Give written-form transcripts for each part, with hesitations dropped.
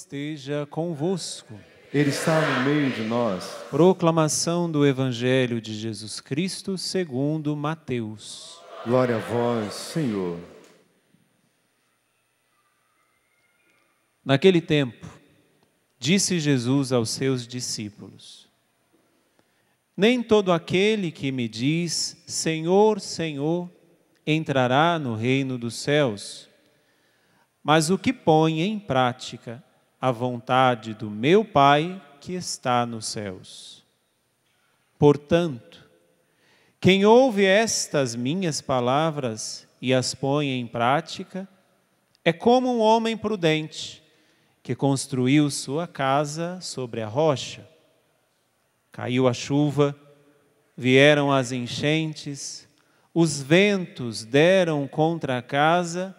esteja convosco. Ele está no meio de nós. Proclamação do Evangelho de Jesus Cristo segundo Mateus. Glória a vós, Senhor. Naquele tempo, disse Jesus aos seus discípulos: Nem todo aquele que me diz, Senhor, Senhor, entrará no reino dos céus, mas o que põe em prática a vontade do meu Pai que está nos céus. Portanto, quem ouve estas minhas palavras e as põe em prática, é como um homem prudente que construiu sua casa sobre a rocha. Caiu a chuva, vieram as enchentes, os ventos deram contra a casa,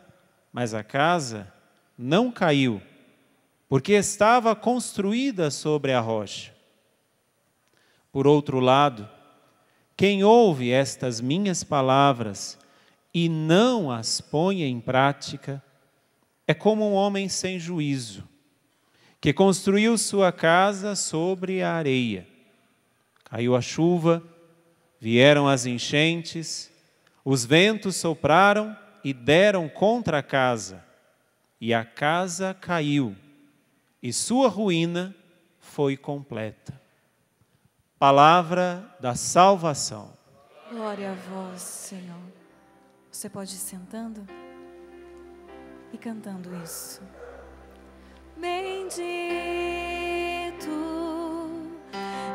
mas a casa não caiu, porque estava construída sobre a rocha. Por outro lado, quem ouve estas minhas palavras e não as põe em prática, é como um homem sem juízo, que construiu sua casa sobre a areia. Caiu a chuva, vieram as enchentes, os ventos sopraram e deram contra a casa, e a casa caiu, e sua ruína foi completa. Palavra da salvação. Glória a vós, Senhor. Você pode ir sentando e cantando isso. Bendito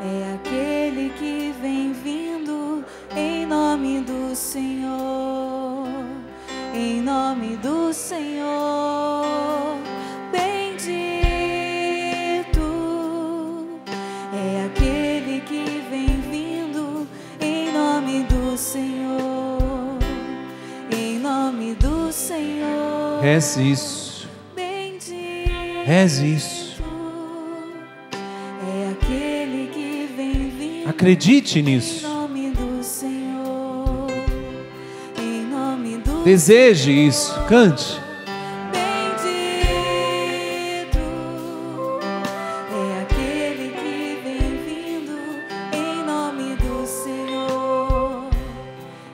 é aquele que vem vindo em nome do Senhor, em nome do Senhor. Bendito é aquele que vem vindo em nome do Senhor, em nome do Senhor. Reze isso. Reze isso. É aquele que vem vindo. Acredite nisso. Em nome do Senhor, em nome do Deseje isso. Cante. Bendito é aquele que vem vindo em nome do Senhor,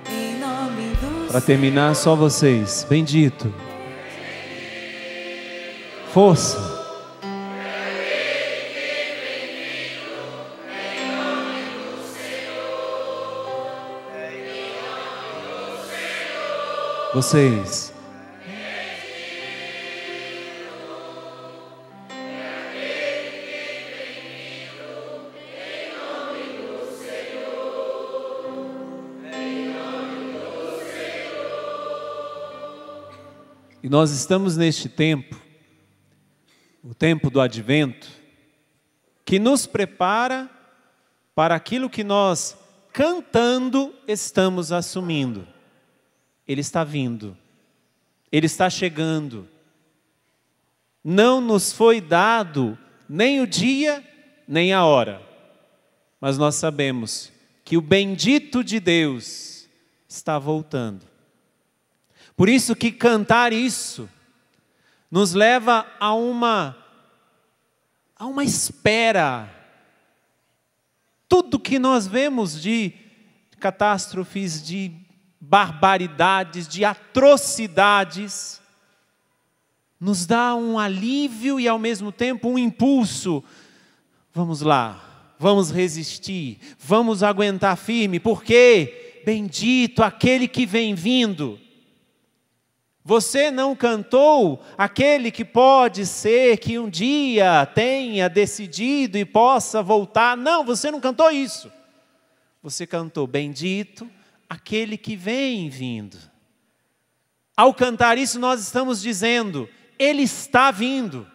em nome do Para terminar, só vocês. Bendito. Força. Vocês. E nós estamos neste tempo, o tempo do Advento, que nos prepara para aquilo que nós, cantando, estamos assumindo. Ele está vindo, Ele está chegando. Não nos foi dado nem o dia, nem a hora, mas nós sabemos que o bendito de Deus está voltando. Por isso que cantar isso nos leva a uma espera. Tudo que nós vemos de catástrofes, de barbaridades, de atrocidades, nos dá um alívio e ao mesmo tempo um impulso. Vamos lá, vamos resistir, vamos aguentar firme, porque bendito aquele que vem vindo. Você não cantou aquele que pode ser que um dia tenha decidido e possa voltar. Não, você não cantou isso. Você cantou bendito aquele que vem vindo. Ao cantar isso, nós estamos dizendo, Ele está vindo.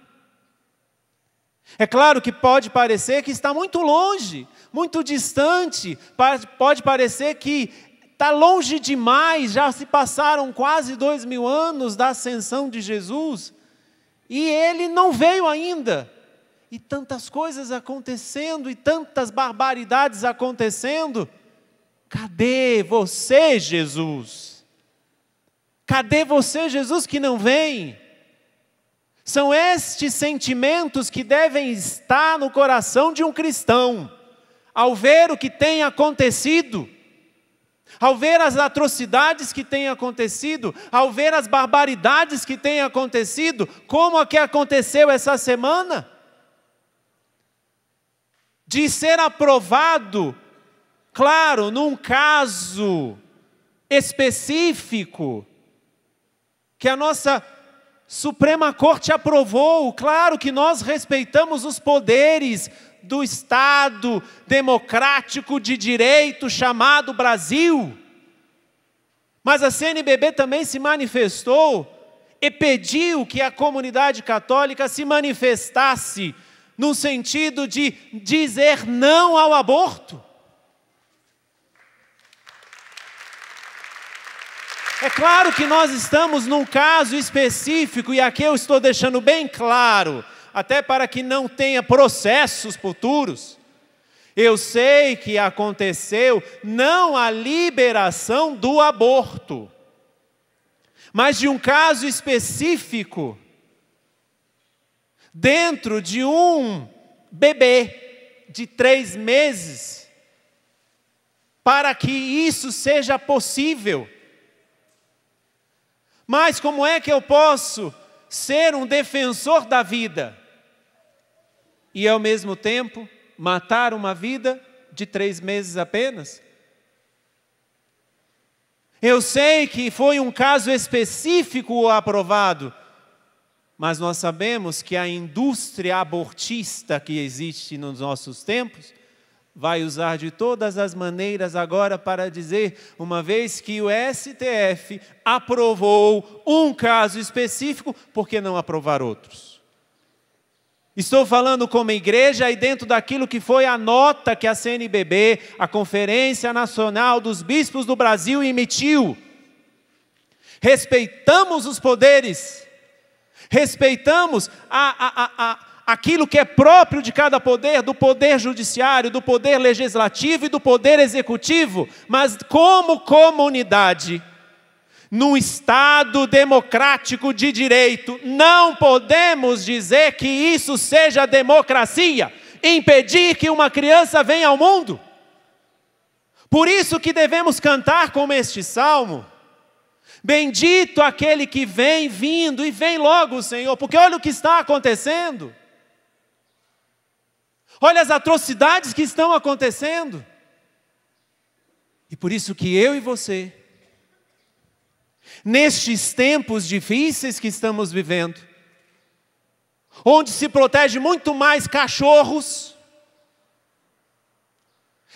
É claro que pode parecer que está muito longe, muito distante, pode parecer que está longe demais, já se passaram quase 2000 anos da ascensão de Jesus, e Ele não veio ainda. E tantas coisas acontecendo, e tantas barbaridades acontecendo. Cadê você, Jesus? Cadê você, Jesus, que não vem? São estes sentimentos que devem estar no coração de um cristão, ao ver o que tem acontecido, ao ver as atrocidades que têm acontecido, ao ver as barbaridades que têm acontecido, como a que aconteceu essa semana, de ser aprovado, claro, num caso específico, que a nossa Suprema Corte aprovou. Claro que nós respeitamos os poderes do Estado democrático de direito chamado Brasil. Mas a CNBB também se manifestou e pediu que a comunidade católica se manifestasse no sentido de dizer não ao aborto. É claro que nós estamos num caso específico, e aqui eu estou deixando bem claro, até para que não tenha processos futuros. Eu sei que aconteceu não a liberação do aborto, mas de um caso específico, dentro de um bebê de 3 meses, para que isso seja possível. Mas como é que eu posso ser um defensor da vida e ao mesmo tempo matar uma vida de 3 meses apenas? Eu sei que foi um caso específico aprovado, mas nós sabemos que a indústria abortista que existe nos nossos tempos vai usar de todas as maneiras agora para dizer, uma vez que o STF aprovou um caso específico, por que não aprovar outros? Estou falando como igreja e dentro daquilo que foi a nota que a CNBB, a Conferência Nacional dos Bispos do Brasil, emitiu. Respeitamos os poderes, respeitamos aquilo que é próprio de cada poder, do poder judiciário, do poder legislativo e do poder executivo, mas como comunidade, num Estado democrático de direito, não podemos dizer que isso seja democracia, impedir que uma criança venha ao mundo. Por isso que devemos cantar como este salmo: bendito aquele que vem vindo, e vem logo o Senhor, porque olha o que está acontecendo. Olha as atrocidades que estão acontecendo. E por isso que eu e você, nestes tempos difíceis que estamos vivendo, onde se protege muito mais cachorros,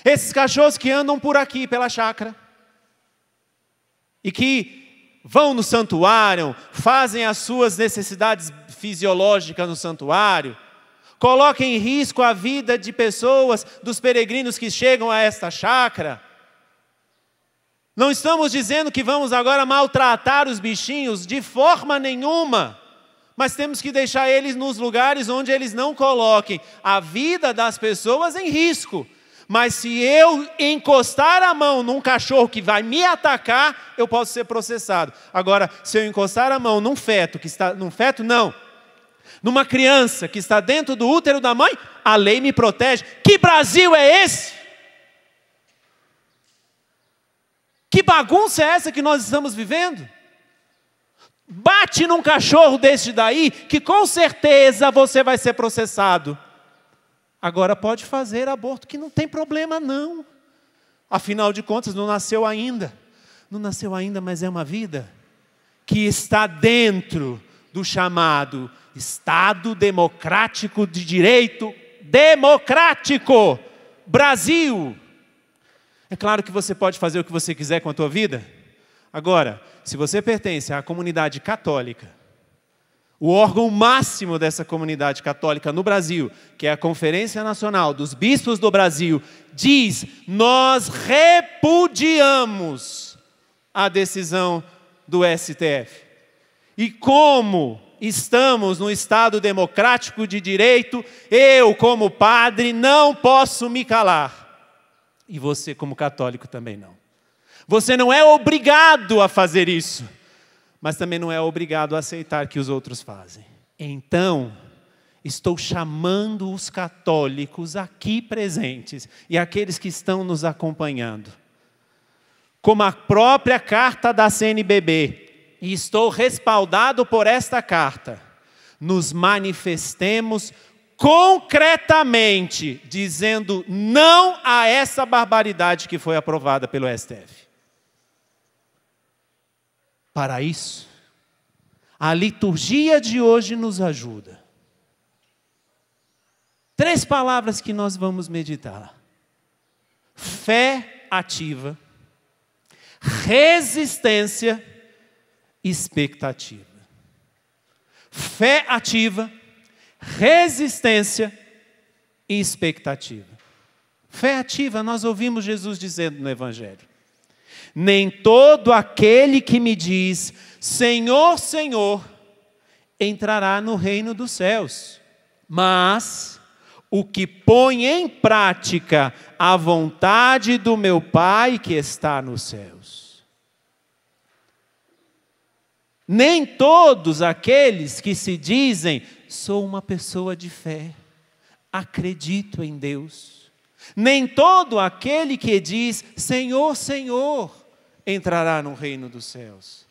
esses cachorros que andam por aqui, pela chácara, e que vão no santuário, fazem as suas necessidades fisiológicas no santuário, coloca em risco a vida de pessoas, dos peregrinos que chegam a esta chácara. Não estamos dizendo que vamos agora maltratar os bichinhos, de forma nenhuma, mas temos que deixar eles nos lugares onde eles não coloquem a vida das pessoas em risco. Mas se eu encostar a mão num cachorro que vai me atacar, eu posso ser processado. Agora, se eu encostar a mão num feto, numa criança que está dentro do útero da mãe, a lei me protege. Que Brasil é esse? Que bagunça é essa que nós estamos vivendo? Bate num cachorro desse daí, que com certeza você vai ser processado. Agora pode fazer aborto, que não tem problema não. Afinal de contas, não nasceu ainda. Não nasceu ainda, mas é uma vida que está dentro do chamado Estado democrático de direito democrático. Brasil. É claro que você pode fazer o que você quiser com a tua vida. Agora, se você pertence à comunidade católica, o órgão máximo dessa comunidade católica no Brasil, que é a Conferência Nacional dos Bispos do Brasil, diz: nós repudiamos a decisão do STF. E como estamos no Estado democrático de direito, eu, como padre, não posso me calar. E você, como católico, também não. Você não é obrigado a fazer isso, mas também não é obrigado a aceitar que os outros fazem. Então, estou chamando os católicos aqui presentes e aqueles que estão nos acompanhando, como a própria carta da CNBB, e estou respaldado por esta carta, nos manifestemos concretamente, dizendo não a essa barbaridade que foi aprovada pelo STF. Para isso, a liturgia de hoje nos ajuda. 3 palavras que nós vamos meditar: fé ativa, resistência, expectativa. Fé ativa, resistência e expectativa. Fé ativa, nós ouvimos Jesus dizendo no Evangelho: nem todo aquele que me diz, Senhor, Senhor, entrará no reino dos céus, mas o que põe em prática a vontade do meu Pai que está nos céus. Nem todos aqueles que se dizem, sou uma pessoa de fé, acredito em Deus. Nem todo aquele que diz, Senhor, Senhor, entrará no reino dos céus.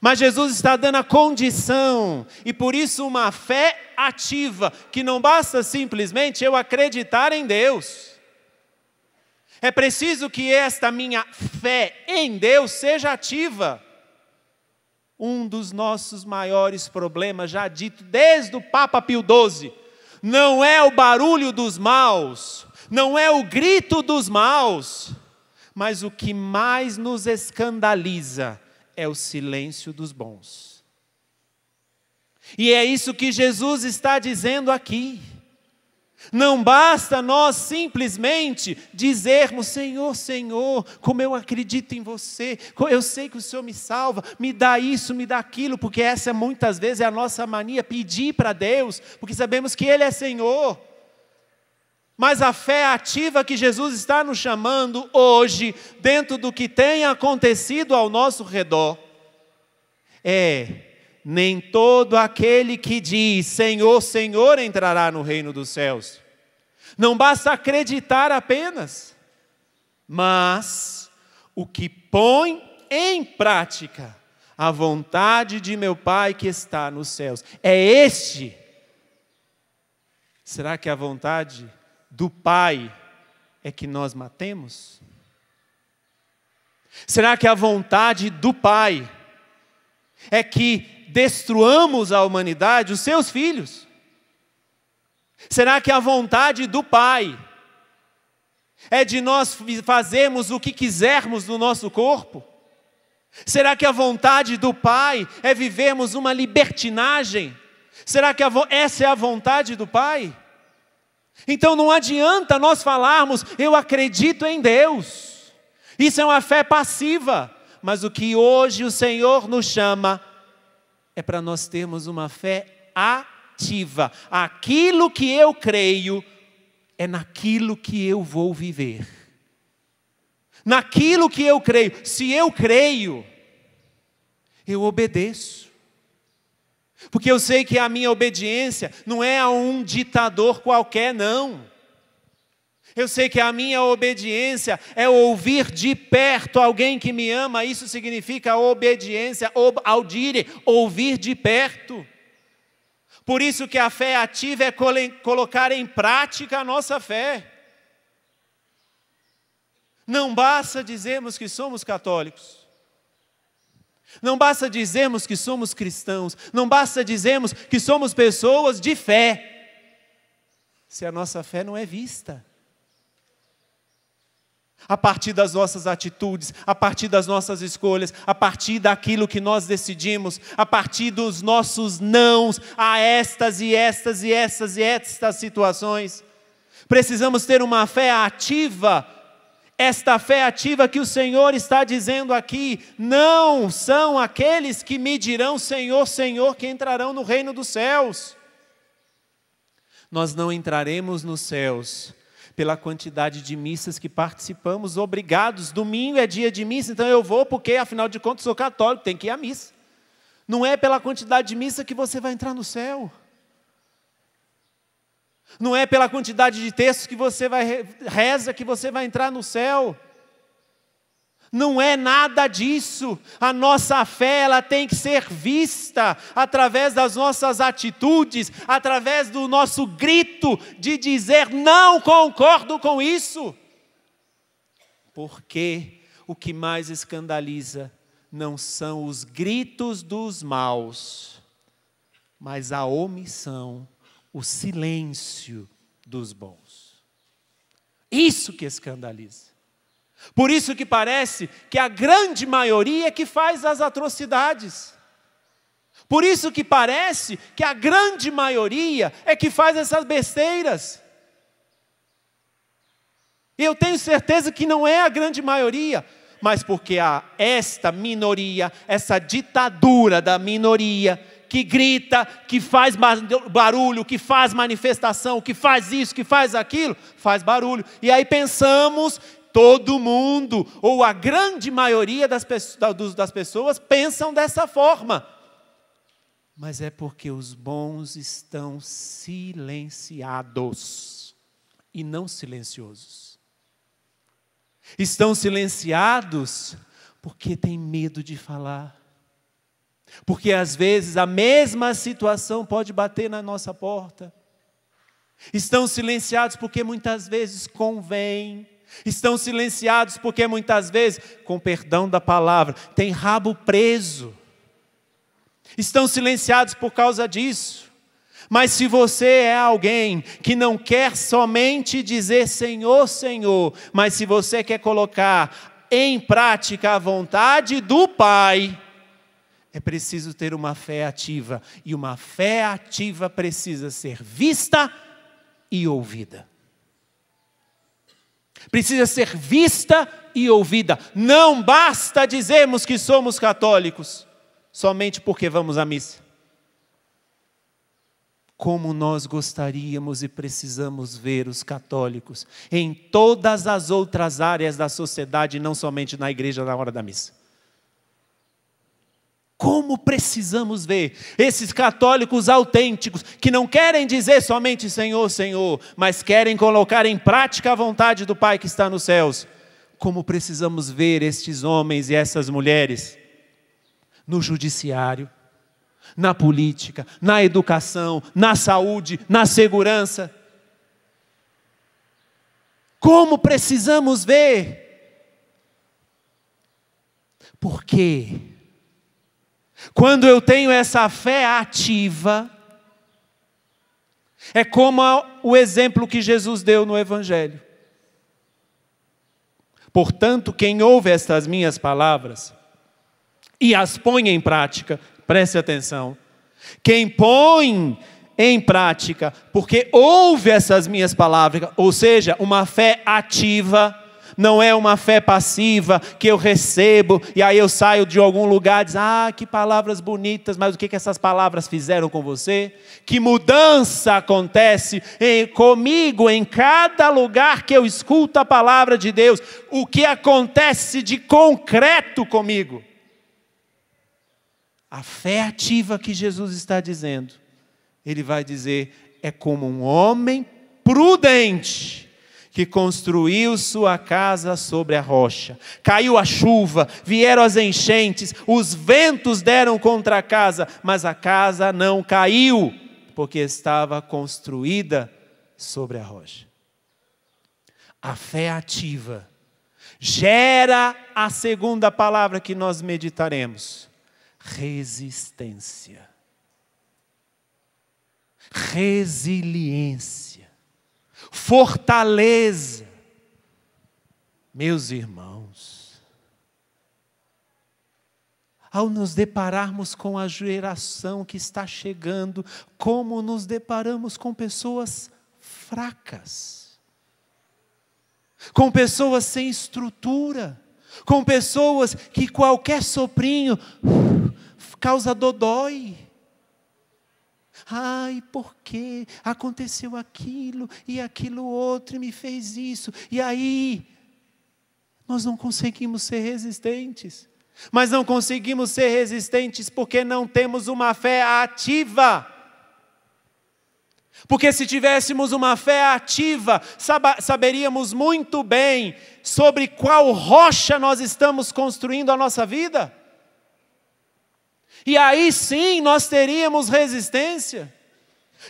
Mas Jesus está dando a condição, e por isso uma fé ativa, que não basta simplesmente eu acreditar em Deus. É preciso que esta minha fé em Deus seja ativa. Um dos nossos maiores problemas, já dito desde o Papa Pio XII, não é o barulho dos maus, não é o grito dos maus, mas o que mais nos escandaliza é o silêncio dos bons. E é isso que Jesus está dizendo aqui. Não basta nós simplesmente dizermos, Senhor, Senhor, como eu acredito em você, eu sei que o Senhor me salva, me dá isso, me dá aquilo, porque essa muitas vezes é a nossa mania, pedir para Deus, porque sabemos que Ele é Senhor. Mas a fé ativa que Jesus está nos chamando hoje, dentro do que tem acontecido ao nosso redor, nem todo aquele que diz, Senhor, Senhor, entrará no reino dos céus. Não basta acreditar apenas, mas o que põe em prática a vontade de meu Pai que está nos céus. É este. Será que a vontade do Pai é que nós matemos? Será que a vontade do Pai é que destruamos a humanidade, os seus filhos? Será que a vontade do Pai é de nós fazermos o que quisermos no nosso corpo? Será que a vontade do Pai é vivermos uma libertinagem? Será que essa é a vontade do Pai? Então não adianta nós falarmos, eu acredito em Deus. Isso é uma fé passiva. Mas o que hoje o Senhor nos chama é para nós termos uma fé ativa. Aquilo que eu creio é naquilo que eu vou viver. Naquilo que eu creio. Se eu creio, eu obedeço. Porque eu sei que a minha obediência não é a um ditador qualquer, não. Eu sei que a minha obediência é ouvir de perto alguém que me ama. Isso significa obediência, audire, ouvir de perto. Por isso que a fé ativa é colocar em prática a nossa fé. Não basta dizermos que somos católicos. Não basta dizermos que somos cristãos. Não basta dizermos que somos pessoas de fé, se a nossa fé não é vista. A partir das nossas atitudes, a partir das nossas escolhas, a partir daquilo que nós decidimos, a partir dos nossos nãos a estas e estas e estas e estas situações. Precisamos ter uma fé ativa. Esta fé ativa que o Senhor está dizendo aqui, não são aqueles que me dirão Senhor, Senhor, que entrarão no reino dos céus. Nós não entraremos nos céus pela quantidade de missas que participamos, obrigados. Domingo é dia de missa, então eu vou porque, afinal de contas, sou católico, tenho que ir à missa. Não é pela quantidade de missa que você vai entrar no céu. Não é pela quantidade de textos que você reza que você vai entrar no céu. Não é nada disso. A nossa fé, ela tem que ser vista através das nossas atitudes, através do nosso grito de dizer: não concordo com isso. Porque o que mais escandaliza não são os gritos dos maus, mas a omissão, o silêncio dos bons. Isso que escandaliza. Por isso que parece que a grande maioria é que faz as atrocidades. Por isso que parece que a grande maioria é que faz essas besteiras. E eu tenho certeza que não é a grande maioria, mas porque há esta minoria, essa ditadura da minoria, que grita, que faz barulho, que faz manifestação, que faz isso, que faz aquilo, faz barulho. E aí pensamos, todo mundo, ou a grande maioria das pessoas pensam dessa forma. Mas é porque os bons estão silenciados e não silenciosos. Estão silenciados porque têm medo de falar. Porque às vezes a mesma situação pode bater na nossa porta. Estão silenciados porque muitas vezes convém. Estão silenciados porque muitas vezes, com perdão da palavra, tem rabo preso. Estão silenciados por causa disso. Mas se você é alguém que não quer somente dizer Senhor, Senhor, mas se você quer colocar em prática a vontade do Pai, é preciso ter uma fé ativa. E uma fé ativa precisa ser vista e ouvida. Precisa ser vista e ouvida. Não basta dizermos que somos católicos somente porque vamos à missa. Como nós gostaríamos e precisamos ver os católicos em todas as outras áreas da sociedade, não somente na igreja na hora da missa. Como precisamos ver esses católicos autênticos, que não querem dizer somente Senhor, Senhor, mas querem colocar em prática a vontade do Pai que está nos céus. Como precisamos ver estes homens e essas mulheres no judiciário, na política, na educação, na saúde, na segurança. Como precisamos ver. Porque quando eu tenho essa fé ativa, é como o exemplo que Jesus deu no Evangelho. Portanto, quem ouve estas minhas palavras e as põe em prática, preste atenção, quem põe em prática, porque ouve essas minhas palavras, ou seja, uma fé ativa, não é uma fé passiva que eu recebo e aí eu saio de algum lugar e diz, que palavras bonitas, mas o que essas palavras fizeram com você? Que mudança acontece comigo em cada lugar que eu escuto a palavra de Deus? O que acontece de concreto comigo? A fé ativa que Jesus está dizendo, Ele vai dizer, é como um homem prudente, que construiu sua casa sobre a rocha. Caiu a chuva, vieram as enchentes, os ventos deram contra a casa, mas a casa não caiu, porque estava construída sobre a rocha. A fé ativa gera a segunda palavra que nós meditaremos: resistência. Resiliência. Fortaleza. Meus irmãos, ao nos depararmos com a geração que está chegando, como nos deparamos com pessoas fracas, com pessoas sem estrutura, com pessoas que qualquer soprinho causa dodói. Por que aconteceu aquilo e aquilo outro e me fez isso? E aí, nós não conseguimos ser resistentes. Mas não conseguimos ser resistentes porque não temos uma fé ativa. Porque se tivéssemos uma fé ativa, saberíamos muito bem sobre qual rocha nós estamos construindo a nossa vida. E aí sim nós teríamos resistência.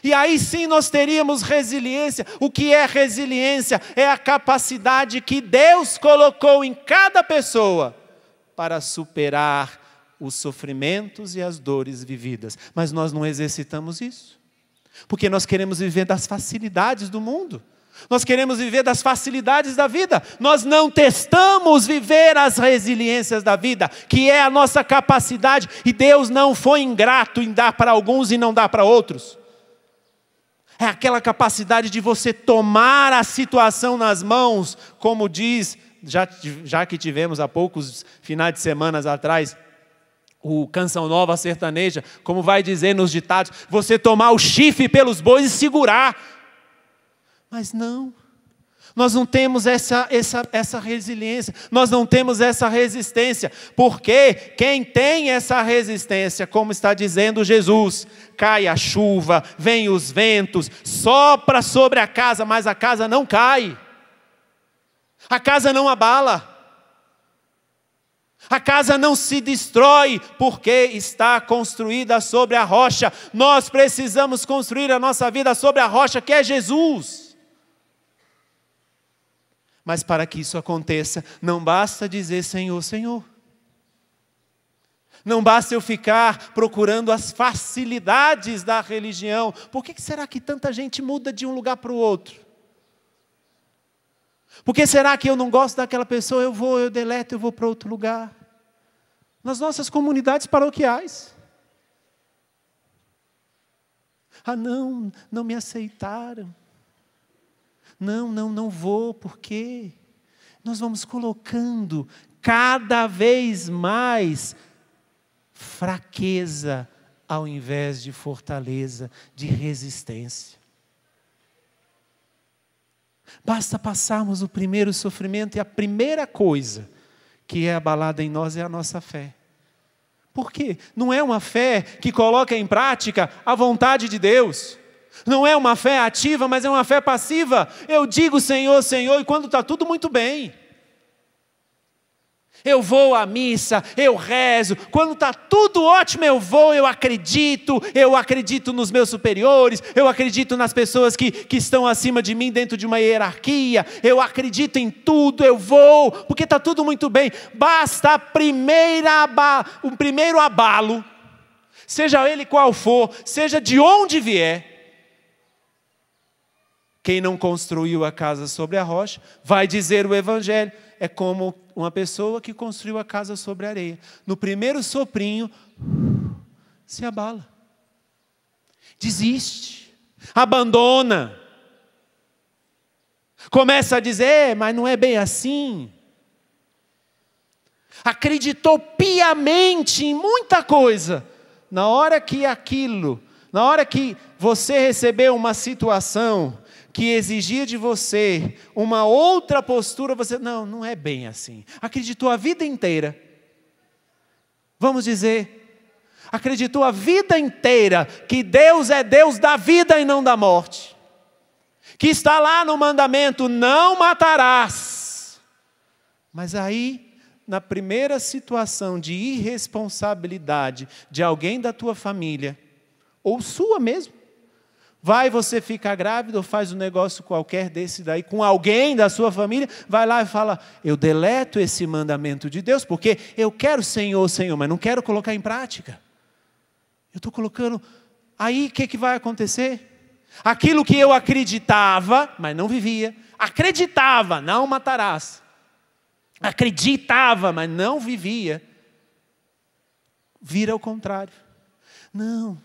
E aí sim nós teríamos resiliência. O que é resiliência? É a capacidade que Deus colocou em cada pessoa para superar os sofrimentos e as dores vividas. Mas nós não exercitamos isso. Porque nós queremos viver das facilidades do mundo. Nós queremos viver das facilidades da vida. Nós não testamos viver as resiliências da vida, que é a nossa capacidade. E Deus não foi ingrato em dar para alguns e não dar para outros. É aquela capacidade de você tomar a situação nas mãos, como diz, já que tivemos há poucos finais de semana atrás, o Canção Nova Sertaneja, como vai dizer nos ditados, você tomar o chifre pelos bois e segurar. Mas não, nós não temos essa resiliência, nós não temos essa resistência, porque quem tem essa resistência, como está dizendo Jesus, cai a chuva, vem os ventos, sopra sobre a casa, mas a casa não cai, a casa não abala. A casa não se destrói porque está construída sobre a rocha. Nós precisamos construir a nossa vida sobre a rocha que é Jesus. Mas para que isso aconteça, não basta dizer Senhor, Senhor. Não basta eu ficar procurando as facilidades da religião. Por que será que tanta gente muda de um lugar para o outro? Por que será que eu não gosto daquela pessoa? Eu deleto, eu vou para outro lugar. Nas nossas comunidades paroquiais. Ah, não me aceitaram. Não vou, por quê? Nós vamos colocando cada vez mais fraqueza ao invés de fortaleza, de resistência. Basta passarmos o primeiro sofrimento e a primeira coisa que é abalada em nós é a nossa fé. Por quê? Não é uma fé que coloca em prática a vontade de Deus. Não é uma fé ativa, mas é uma fé passiva. Eu digo Senhor, Senhor, e quando está tudo muito bem. Eu vou à missa, eu rezo, quando está tudo ótimo eu acredito nos meus superiores, eu acredito nas pessoas que estão acima de mim dentro de uma hierarquia, eu acredito em tudo, eu vou, porque está tudo muito bem. Basta o primeiro abalo, seja ele qual for, seja de onde vier. Quem não construiu a casa sobre a rocha, vai dizer o Evangelho, é como uma pessoa que construiu a casa sobre a areia. No primeiro soprinho, se abala. Desiste. Abandona. Começa a dizer, mas não é bem assim. Acreditou piamente em muita coisa. Na hora que você recebeu uma situação que exigia de você uma outra postura, você, não é bem assim. Acreditou a vida inteira. Vamos dizer, acreditou a vida inteira que Deus é Deus da vida e não da morte. Que está lá no mandamento, não matarás. Mas aí, na primeira situação de irresponsabilidade de alguém da tua família, ou sua mesmo, vai você ficar grávida ou faz um negócio qualquer desse daí com alguém da sua família, vai lá e fala, eu deleto esse mandamento de Deus, porque eu quero Senhor, Senhor, mas não quero colocar em prática. Eu estou colocando, aí o que vai acontecer? Aquilo que eu acreditava, mas não vivia, acreditava, não matarás, acreditava, mas não vivia, vira ao contrário. Não,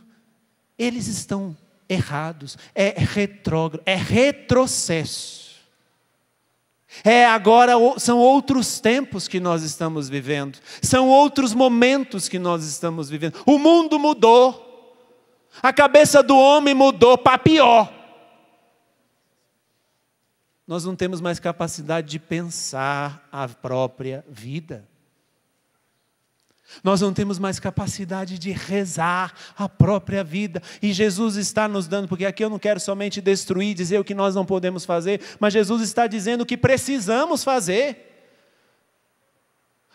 eles estão errados, é retrógrado, é retrocesso. Agora são outros tempos que nós estamos vivendo, são outros momentos que nós estamos vivendo. O mundo mudou, a cabeça do homem mudou para pior. Nós não temos mais capacidade de pensar a própria vida. Nós não temos mais capacidade de rezar a própria vida. E Jesus está nos dando, porque aqui eu não quero somente destruir, dizer o que nós não podemos fazer, mas Jesus está dizendo o que precisamos fazer.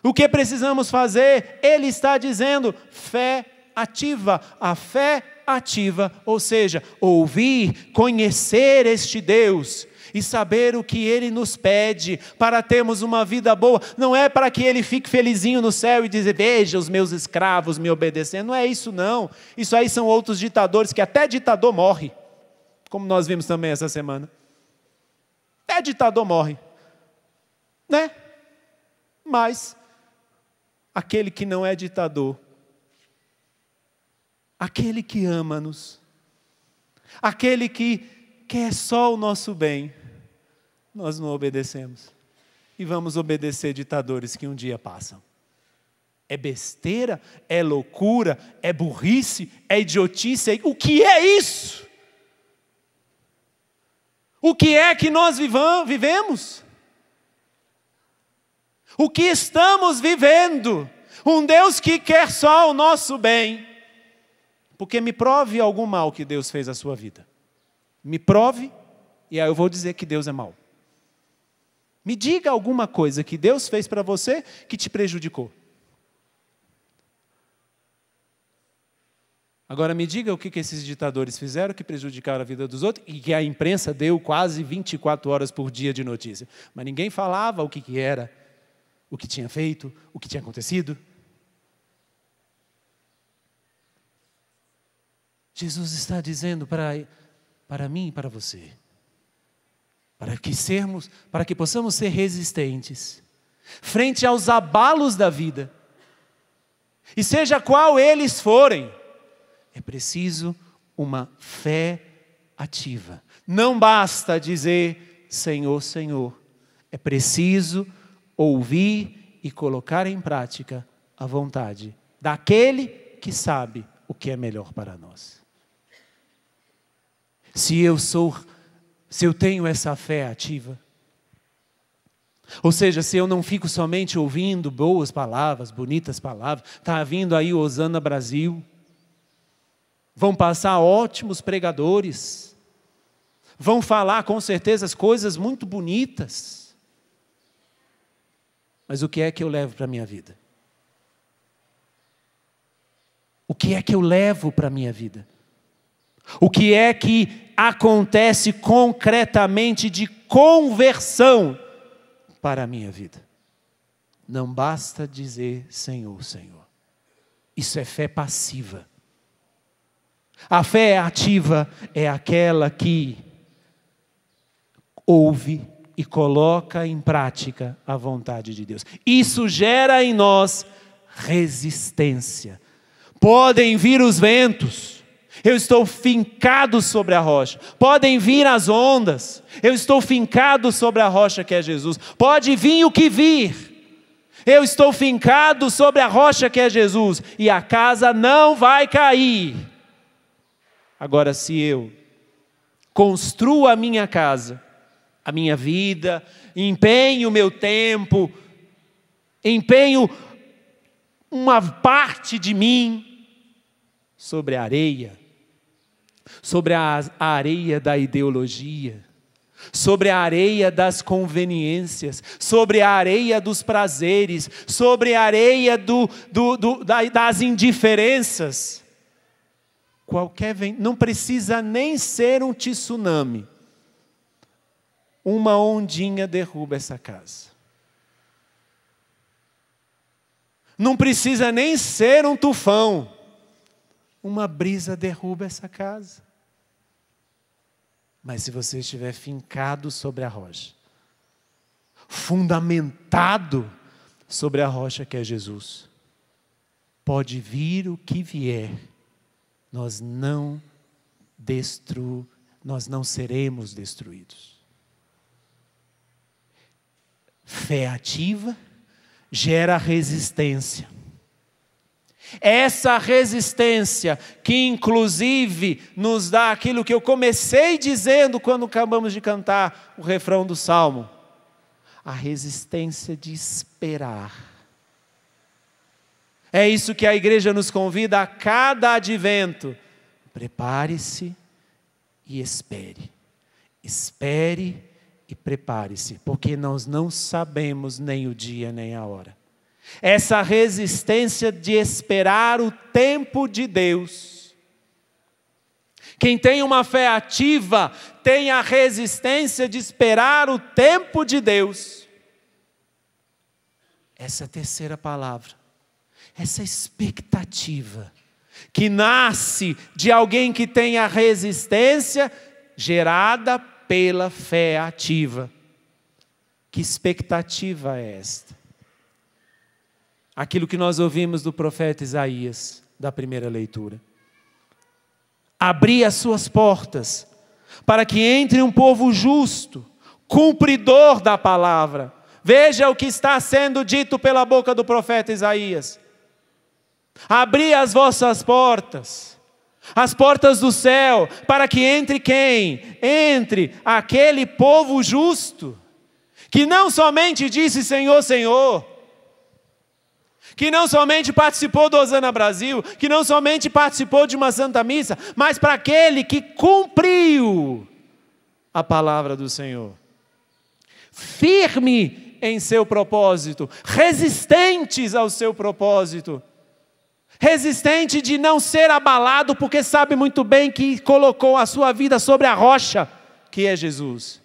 O que precisamos fazer? Ele está dizendo fé ativa. A fé ativa, ou seja, ouvir, conhecer este Deus e saber o que Ele nos pede para termos uma vida boa. Não é para que Ele fique felizinho no céu e dizer, veja os meus escravos me obedecendo. Não é isso não. Isso aí são outros ditadores, que até ditador morre. Como nós vimos também essa semana. Até ditador morre. Né? Mas aquele que não é ditador, aquele que ama-nos, aquele que quer só o nosso bem, nós não obedecemos. E vamos obedecer ditadores que um dia passam. É besteira, é loucura, é burrice, é idiotice. O que é isso? O que é que nós vivemos? O que estamos vivendo? Um Deus que quer só o nosso bem. Porque me prove algum mal que Deus fez à sua vida. Me prove, e aí eu vou dizer que Deus é mau. Me diga alguma coisa que Deus fez para você que te prejudicou. Agora me diga o que esses ditadores fizeram que prejudicaram a vida dos outros e que a imprensa deu quase 24 horas por dia de notícia. Mas ninguém falava o que era, o que tinha feito, o que tinha acontecido. Jesus está dizendo para mim e para você, para que possamos ser resistentes frente aos abalos da vida, e seja qual eles forem, é preciso uma fé ativa. Não basta dizer Senhor, Senhor, é preciso ouvir e colocar em prática a vontade daquele que sabe o que é melhor para nós. Se eu tenho essa fé ativa, ou seja, se eu não fico somente ouvindo boas palavras, bonitas palavras, está vindo aí o Hosana Brasil, vão passar ótimos pregadores, vão falar com certeza as coisas muito bonitas, mas o que é que eu levo para a minha vida? O que é que eu levo para a minha vida? O que é que acontece concretamente de conversão para a minha vida? Não basta dizer Senhor, Senhor. Isso é fé passiva. A fé ativa é aquela que ouve e coloca em prática a vontade de Deus. Isso gera em nós resistência. Podem vir os ventos, eu estou fincado sobre a rocha. Podem vir as ondas, eu estou fincado sobre a rocha que é Jesus. Pode vir o que vir, eu estou fincado sobre a rocha que é Jesus. E a casa não vai cair. Agora, se eu construo a minha casa, a minha vida, empenho o meu tempo, empenho uma parte de mim sobre a areia, sobre a areia da ideologia, sobre a areia das conveniências, sobre a areia dos prazeres, sobre a areia das indiferenças. Não precisa nem ser um tsunami. Uma ondinha derruba essa casa. Não precisa nem ser um tufão. Uma brisa derruba essa casa. Mas se você estiver fincado sobre a rocha, fundamentado sobre a rocha que é Jesus, pode vir o que vier, nós não seremos destruídos. Fé ativa gera resistência. Essa resistência que inclusive nos dá aquilo que eu comecei dizendo quando acabamos de cantar o refrão do Salmo. A resistência de esperar. É isso que a igreja nos convida a cada advento. Prepare-se e espere. Espere e prepare-se, porque nós não sabemos nem o dia nem a hora. Essa resistência de esperar o tempo de Deus. Quem tem uma fé ativa tem a resistência de esperar o tempo de Deus. Essa terceira palavra, essa expectativa que nasce de alguém que tem a resistência gerada pela fé ativa. Que expectativa é esta? Aquilo que nós ouvimos do profeta Isaías, da primeira leitura. Abri as suas portas, para que entre um povo justo, cumpridor da palavra. Veja o que está sendo dito pela boca do profeta Isaías. Abri as vossas portas, as portas do céu, para que entre quem? Entre aquele povo justo, que não somente disse Senhor, Senhor, que não somente participou do Hosana Brasil, que não somente participou de uma Santa Missa, mas para aquele que cumpriu a palavra do Senhor. Firme em seu propósito, resistentes ao seu propósito, resistente de não ser abalado, porque sabe muito bem que colocou a sua vida sobre a rocha, que é Jesus.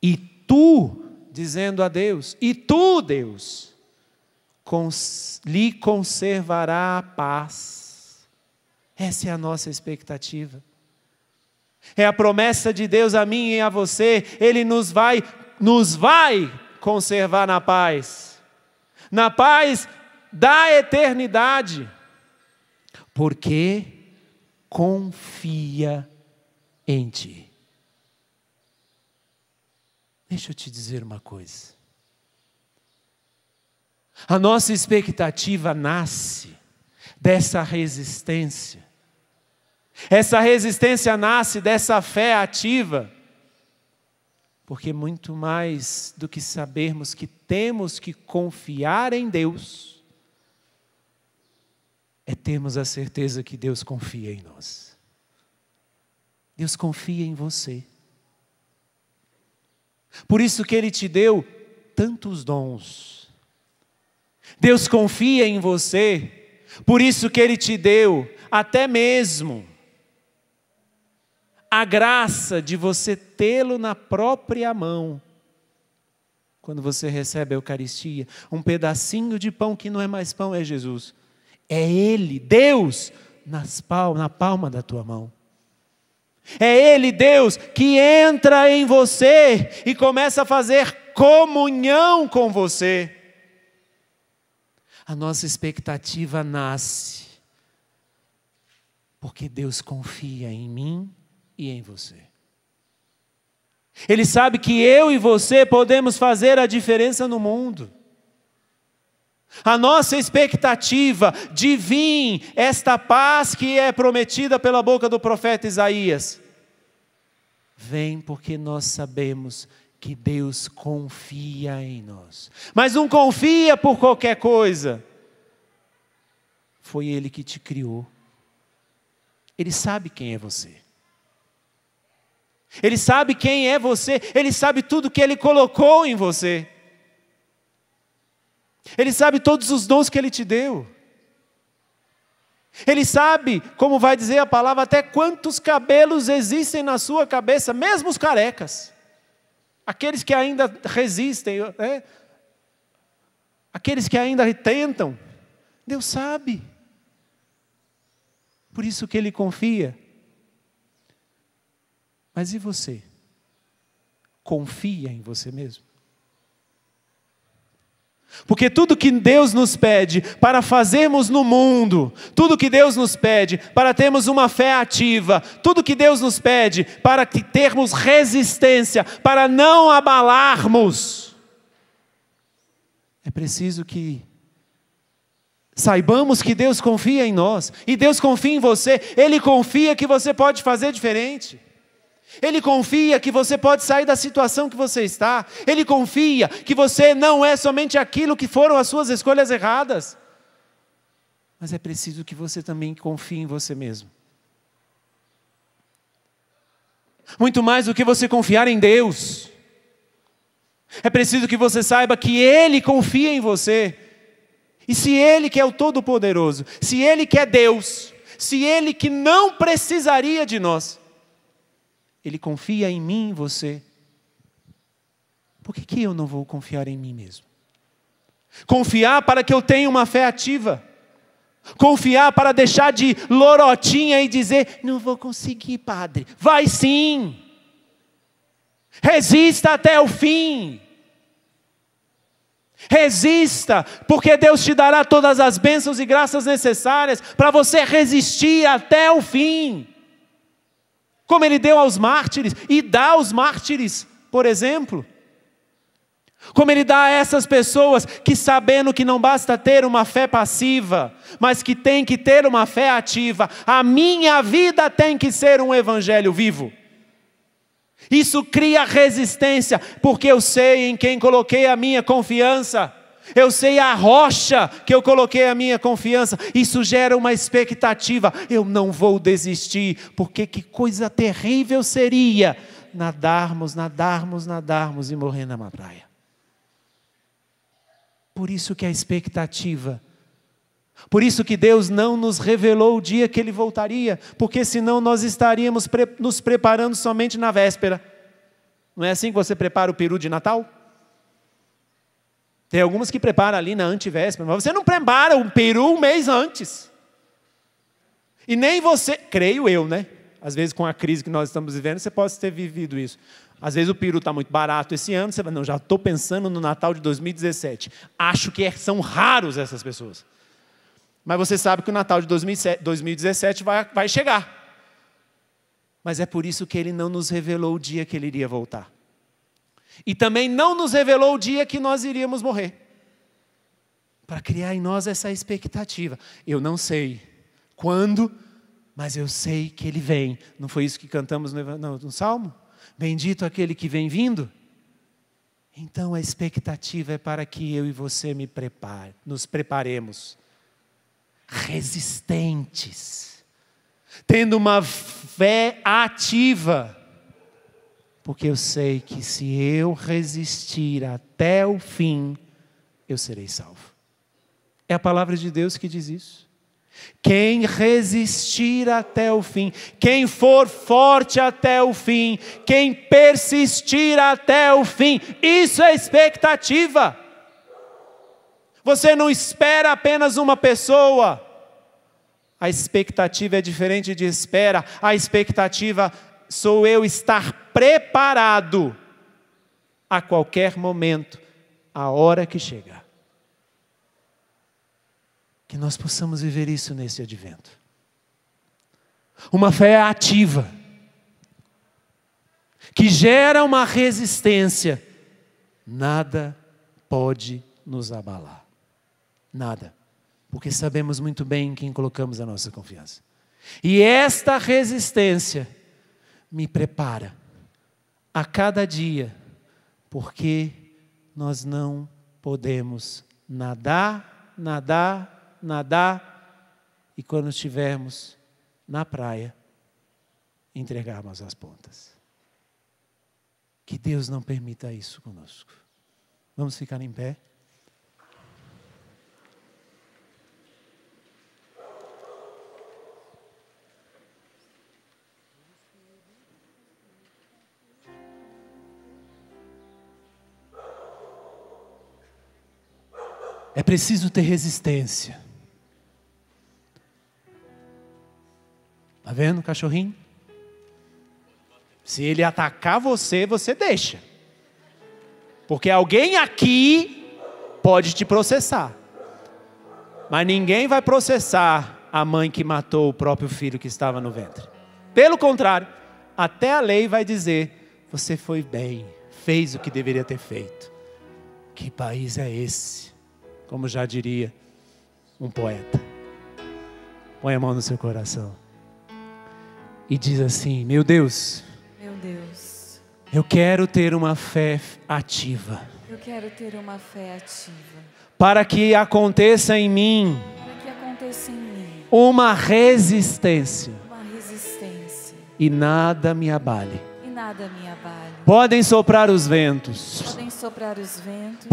E tu, dizendo a Deus, e tu, Deus, lhe conservará a paz. Essa é a nossa expectativa. É a promessa de Deus a mim e a você. Ele nos vai conservar na paz da eternidade, porque confia em ti. Deixa eu te dizer uma coisa. A nossa expectativa nasce dessa resistência. Essa resistência nasce dessa fé ativa. Porque muito mais do que sabermos que temos que confiar em Deus, é termos a certeza que Deus confia em nós. Deus confia em você. Por isso que Ele te deu tantos dons. Deus confia em você, por isso que Ele te deu até mesmo a graça de você tê-lo na própria mão. Quando você recebe a Eucaristia, um pedacinho de pão que não é mais pão, é Jesus. É Ele, Deus, na palma da tua mão. É Ele, Deus, que entra em você e começa a fazer comunhão com você. A nossa expectativa nasce porque Deus confia em mim e em você. Ele sabe que eu e você podemos fazer a diferença no mundo. A nossa expectativa de vir esta paz que é prometida pela boca do profeta Isaías, vem porque nós sabemos que Deus confia em nós. Mas não confia por qualquer coisa. Foi Ele que te criou. Ele sabe quem é você. Ele sabe quem é você. Ele sabe tudo que Ele colocou em você. Ele sabe todos os dons que Ele te deu. Ele sabe, como vai dizer a palavra, até quantos cabelos existem na sua cabeça, mesmo os carecas. Aqueles que ainda resistem, aqueles que ainda tentam. Deus sabe. Por isso que Ele confia. Mas e você? Confia em você mesmo? Porque tudo que Deus nos pede para fazermos no mundo, tudo que Deus nos pede para termos uma fé ativa, tudo que Deus nos pede para termos resistência, para não abalarmos, é preciso que saibamos que Deus confia em nós, e Deus confia em você. Ele confia que você pode fazer diferente. Ele confia que você pode sair da situação que você está. Ele confia que você não é somente aquilo que foram as suas escolhas erradas. Mas é preciso que você também confie em você mesmo. Muito mais do que você confiar em Deus. É preciso que você saiba que Ele confia em você. E se Ele que é o Todo-Poderoso, se Ele que é Deus, se Ele que não precisaria de nós, Ele confia em mim e em você, por que eu não vou confiar em mim mesmo? Confiar para que eu tenha uma fé ativa. Confiar para deixar de lorotinha e dizer, não vou conseguir, padre. Vai sim. Resista até o fim. Resista, porque Deus te dará todas as bênçãos e graças necessárias para você resistir até o fim. Como Ele deu aos mártires e dá aos mártires, por exemplo. Como Ele dá a essas pessoas que, sabendo que não basta ter uma fé passiva, mas que tem que ter uma fé ativa, a minha vida tem que ser um evangelho vivo. Isso cria resistência, porque eu sei em quem coloquei a minha confiança. Eu sei a rocha que eu coloquei a minha confiança. Isso gera uma expectativa. Eu não vou desistir, porque que coisa terrível seria nadarmos e morrer na praia. Por isso que a expectativa, por isso que Deus não nos revelou o dia que Ele voltaria, porque senão nós estaríamos nos preparando somente na véspera. Não é assim que você prepara o peru de Natal? Tem algumas que preparam ali na antivéspera, mas você não prepara o peru um mês antes. E nem você, creio eu, né? Às vezes com a crise que nós estamos vivendo, você pode ter vivido isso. Às vezes o peru está muito barato esse ano, você vai, não, já estou pensando no Natal de 2017. Acho que são raros essas pessoas. Mas você sabe que o Natal de 2017 vai chegar. Mas é por isso que Ele não nos revelou o dia que Ele iria voltar. E também não nos revelou o dia que nós iríamos morrer. Para criar em nós essa expectativa. Eu não sei quando, mas eu sei que Ele vem. Não foi isso que cantamos no Salmo? Bendito aquele que vem vindo. Então a expectativa é para que eu e você nos preparemos. Resistentes. Tendo uma fé ativa. Porque eu sei que se eu resistir até o fim, eu serei salvo. É a palavra de Deus que diz isso. Quem resistir até o fim, quem for forte até o fim, quem persistir até o fim, isso é expectativa. Você não espera apenas uma pessoa. A expectativa é diferente de espera. A expectativa sou eu estar preparado a qualquer momento, a hora que chegar. Que nós possamos viver isso nesse advento. Uma fé ativa, que gera uma resistência. Nada pode nos abalar. Nada. Porque sabemos muito bem em quem colocamos a nossa confiança. E esta resistência me prepara a cada dia, porque nós não podemos nadar, e quando estivermos na praia, entregarmos as pontas. Que Deus não permita isso conosco. Vamos ficar em pé? É preciso ter resistência. Está vendo o cachorrinho? Se ele atacar você, você deixa. Porque alguém aqui pode te processar. Mas ninguém vai processar a mãe que matou o próprio filho que estava no ventre. Pelo contrário, até a lei vai dizer, você foi bem, fez o que deveria ter feito. Que país é esse? Como já diria um poeta. Põe a mão no seu coração. E diz assim, meu Deus, eu quero ter uma fé ativa. Eu quero ter uma fé ativa. Para que aconteça em mim uma resistência, e e nada me abale. nada me abale. Podem soprar os ventos, Podem soprar os ventos,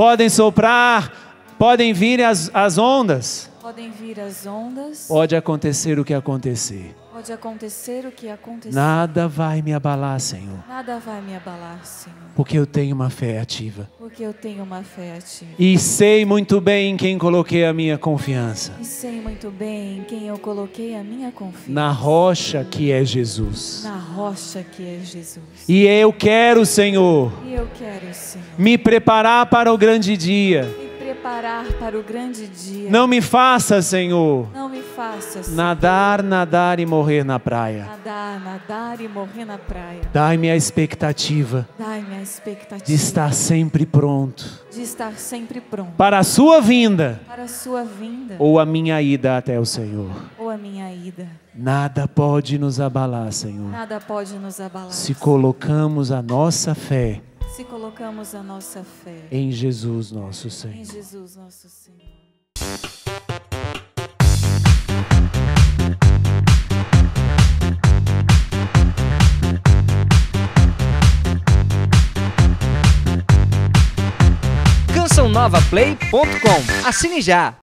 podem vir as ondas, podem vir as ondas, pode acontecer o que acontecer. pode acontecer o que acontecer. Nada vai me abalar, Senhor, Nada vai me abalar, Senhor, porque eu tenho uma fé ativa. porque eu tenho uma fé ativa. E sei muito bem em quem coloquei a minha confiança. E sei muito bem em quem eu coloquei a minha confiança. Na rocha que é Jesus. Na rocha que é Jesus. E eu quero, Senhor, E eu quero, Senhor, me preparar para o grande dia. me preparar para o grande dia. Não me faça, Senhor, Não me faça, Senhor, nadar e morrer na praia. nadar e morrer na praia. Dai-me a expectativa Dai-me a expectativa de estar sempre pronto de estar sempre pronto para a sua vinda para a sua vinda ou a minha ida até o Senhor. ou a minha ida. Nada pode nos abalar, Senhor, Nada pode nos abalar. se colocamos a nossa fé Se colocamos a nossa fé em Jesus, nosso em Senhor. Jesus, nosso Senhor. cançãonovaplay.com. Assine já!